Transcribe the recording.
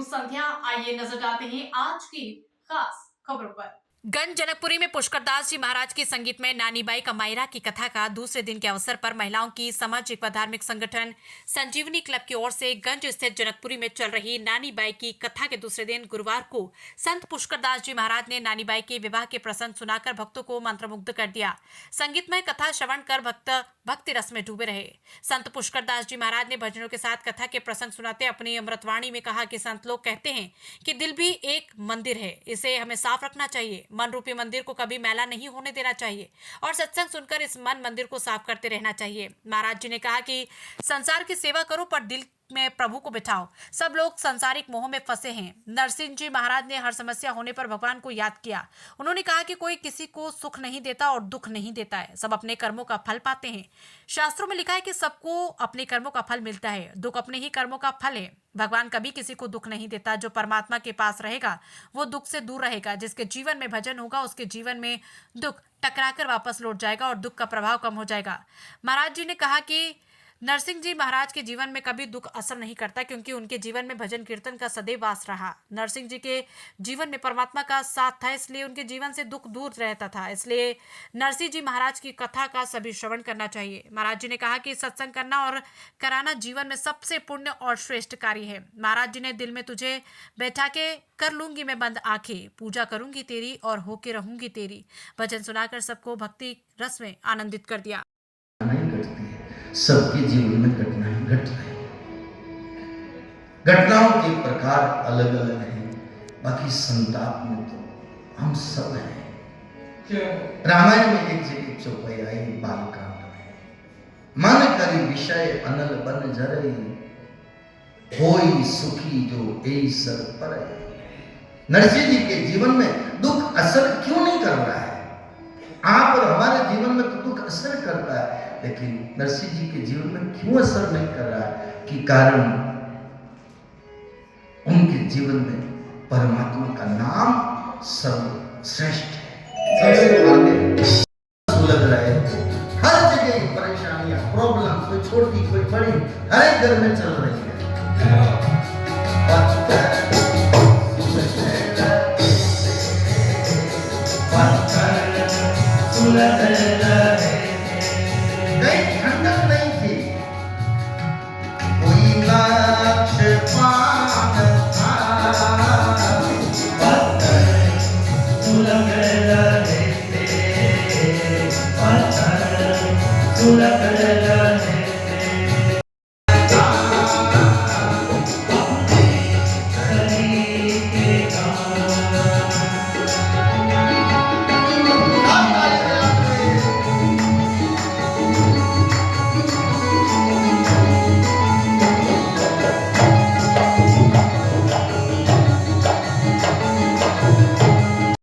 हूँ संध्या। आइए नजर डालते हैं आज की खास खबरों पर। गंज जनकपुरी में पुष्करदास जी महाराज की संगीत में नानी बाई का मायरा की कथा का दूसरे दिन के अवसर पर महिलाओं की सामाजिक व धार्मिक संगठन संजीवनी क्लब की ओर से गंज स्थित जनकपुरी में चल रही नानी बाई की कथा के दूसरे दिन गुरुवार को संत पुष्करदास जी महाराज ने नानी बाई के विवाह के प्रसंग सुनाकर भक्तों को मंत्रमुग्ध कर दिया। संगीतमय कथा श्रवण कर भक्त भक्ति रस में डूबे रहे। संत पुष्करदास जी महाराज ने भजनों के साथ कथा के प्रसंग सुनाते अपनी अमृतवाणी में कहा कि संत लोग कहते हैं कि दिल भी एक मंदिर है, इसे हमें साफ रखना चाहिए। मन रूपी मंदिर को कभी मैला नहीं होने देना चाहिए और सत्संग सुनकर इस मन मंदिर को साफ करते रहना चाहिए। महाराज जी ने कहा कि संसार की सेवा करो पर दिल में प्रभु को बिठाओ। सब लोग सांसारिक मोह में फंसे हैं। नरसिंह जी महाराज ने हर समस्या होने पर भगवान को याद किया। उन्होंने कहा कि कोई किसी को सुख नहीं देता और दुख नहीं देता है, सब अपने कर्मों का फल पाते हैं। शास्त्रों में लिखा है कि सबको अपने कर्मों का फल मिलता है, दुख अपने ही कर्मों का फल है। भगवान कभी किसी को दुख नहीं देता। जो परमात्मा के पास रहेगा वो दुख से दूर रहेगा। जिसके जीवन में भजन होगा उसके जीवन में दुख टकराकर वापस लौट जाएगा और दुख का प्रभाव कम हो जाएगा। महाराज जी ने कहा कि नरसिंह जी महाराज के जीवन में कभी दुख असर नहीं करता, क्योंकि उनके जीवन में भजन कीर्तन का सदैव वास रहा। नरसिंह जी के जीवन में परमात्मा का साथ था, इसलिए उनके जीवन से दुख दूर रहता था। इसलिए नरसिंह जी महाराज की कथा का सभी श्रवण करना चाहिए। महाराज जी ने कहा कि सत्संग करना और कराना जीवन में सबसे पुण्य और श्रेष्ठ कार्य है। महाराज जी ने दिल में तुझे बैठा के कर लूंगी मैं बंद आंखें, पूजा करूंगी तेरी और होके रहूंगी तेरी, भजन सुनाकर सबको भक्ति रस में आनंदित कर दिया। सबके जीवन में घटनाएं घट रही, घटनाओं के प्रकार अलग अलग हैं, बाकी संताप में तो हम सब हैं। रामायण में एक जगह चौपाई आई बालकांड में, मन करी विषय अनल बन जरई, होई सुखी जो ए सर पर। नरसिंह जी के जीवन में दुख असर क्यों नहीं कर रहा है? आप और हमारे जीवन में तो दुख असर करता है, लेकिन नरसिंह जी के जीवन में क्यों असर नहीं कर रहा है? कि कारण उनके जीवन में परमात्मा का नाम सर्वश्रेष्ठ है, सबसे आगे सुलग रहे। हर जगह परेशानियां, प्रॉब्लम, कोई छोटी कोई बड़ी, हर एक घर में चल रही है। ठंडक नहीं थी, कोई लक्ष्य पान था, पत्थर सुलग रहे थे, पत्थर सुलग रहे